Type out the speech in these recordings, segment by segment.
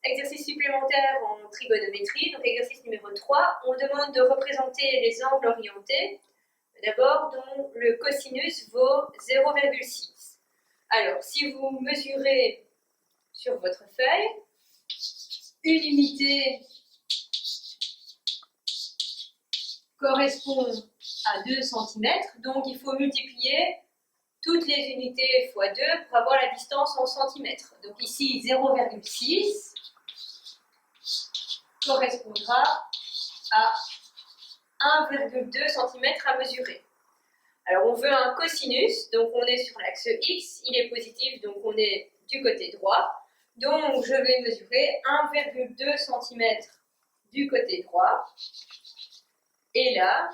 exercice supplémentaire en trigonométrie, donc exercice numéro 3, on demande de représenter les angles orientés. D'abord, dont le cosinus vaut 0,6. Alors, si vous mesurez sur votre feuille, une unité correspond à 2 cm, donc il faut multiplier toutes les unités fois 2 pour avoir la distance en centimètres. Donc ici, 0,6 correspondra à 1,2 cm à mesurer. Alors on veut un cosinus, donc on est sur l'axe X, il est positif, donc on est du côté droit. Donc je vais mesurer 1,2 cm du côté droit. Et là,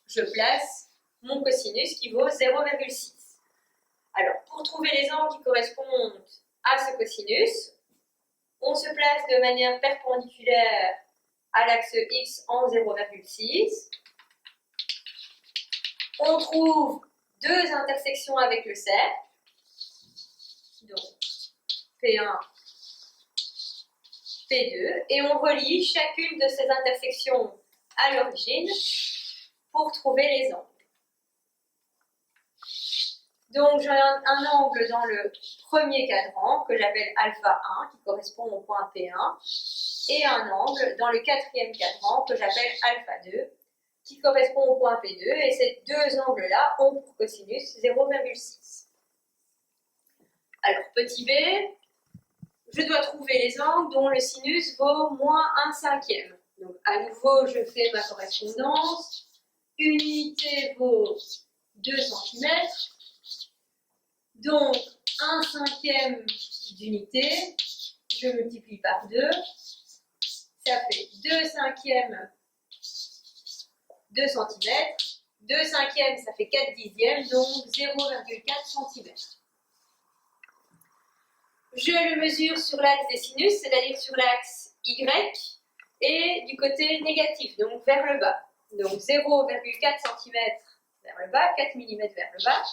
je place mon cosinus qui vaut 0,6. Alors pour trouver les angles qui correspondent à ce cosinus, on se place de manière perpendiculaire à l'axe X en 0,6. On trouve deux intersections avec le cercle, donc P1, P2, et on relie chacune de ces intersections à l'origine pour trouver les angles. Donc j'ai un angle dans le premier cadran que j'appelle alpha 1 qui correspond au point P1 et un angle dans le quatrième cadran que j'appelle alpha 2 qui correspond au point P2 et ces deux angles-là ont pour cosinus 0,6. Alors petit b, je dois trouver les angles dont le sinus vaut moins 1/5. Donc à nouveau je fais ma correspondance, une unité vaut 2 cm. Donc, 1/5 d'unité, je multiplie par 2, ça fait 2/5 de centimètres, 2/5 ça fait 4/10, donc 0,4 cm. Je le mesure sur l'axe des sinus, c'est-à-dire sur l'axe Y, et du côté négatif, donc vers le bas. Donc 0,4 cm vers le bas, 4 mm vers le bas.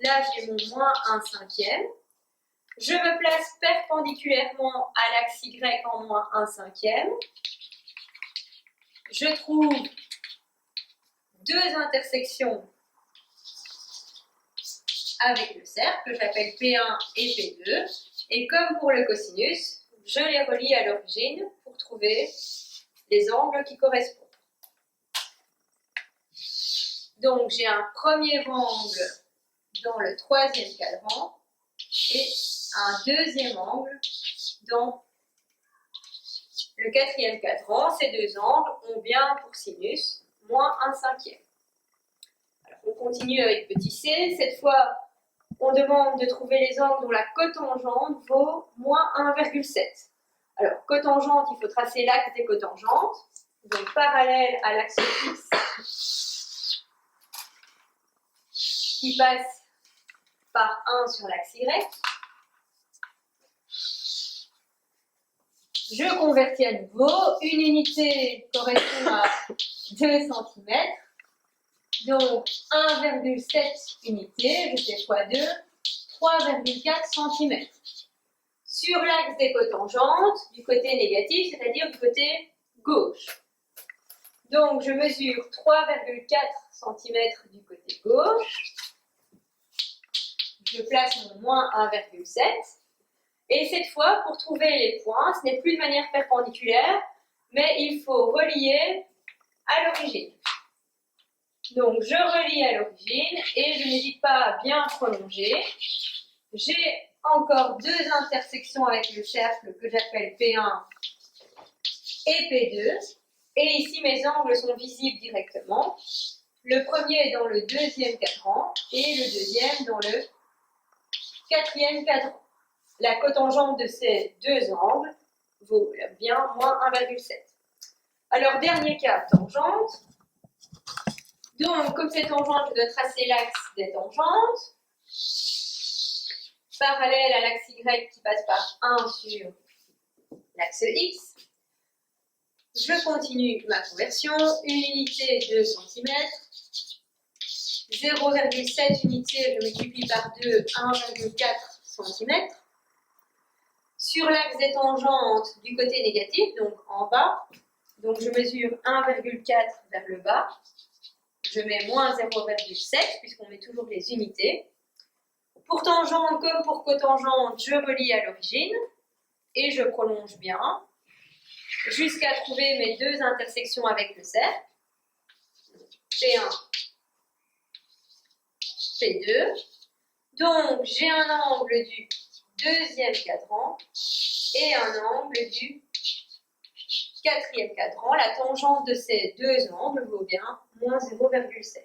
Là, j'ai mon moins 1/5. Je me place perpendiculairement à l'axe Y en moins 1/5. Je trouve deux intersections avec le cercle que j'appelle P1 et P2. Et comme pour le cosinus, je les relie à l'origine pour trouver les angles qui correspondent. Donc, j'ai un premier angle dans le troisième cadran et un deuxième angle dans le quatrième cadran. Ces deux angles ont bien pour sinus moins 1/5. Alors on continue avec petit c. Cette fois, on demande de trouver les angles dont la cotangente vaut moins 1,7. Alors cotangente, il faut tracer l'axe des cotangentes. Donc parallèle à l'axe X qui passe par 1 sur l'axe Y. Je convertis à nouveau. Une unité correspond à 2 cm. Donc 1,7 unités, je fais x2, 3,4 cm. Sur l'axe des cotangentes, du côté négatif, c'est-à-dire du côté gauche. Donc je mesure 3,4 cm du côté gauche. Je place mon moins 1,7. Et cette fois, pour trouver les points, ce n'est plus de manière perpendiculaire, mais il faut relier à l'origine. Donc, je relie à l'origine et je n'hésite pas à bien prolonger. J'ai encore deux intersections avec le cercle que j'appelle P1 et P2. Et ici, mes angles sont visibles directement. Le premier est dans le deuxième cadran et le deuxième dans le quatrième cadran. La cotangente de ces deux angles vaut bien moins 1,7. Alors, dernier cas, tangente. Donc, comme c'est tangente, je dois tracer l'axe des tangentes. Parallèle à l'axe Y qui passe par 1 sur l'axe X. Je continue ma conversion. Une unité 2 cm. 0,7 unités, je multiplie par 2, 1,4 cm. sur l'axe des tangentes du côté négatif, donc en bas. Donc je mesure 1,4 vers le bas. Je mets moins 0,7 puisqu'on met toujours les unités. Pour tangente comme pour cotangente, je relie à l'origine et je prolonge bien jusqu'à trouver mes deux intersections avec le cercle. P1, P2. Donc j'ai un angle du deuxième cadran et un angle du quatrième cadran. La tangente de ces deux angles vaut bien moins 0,7.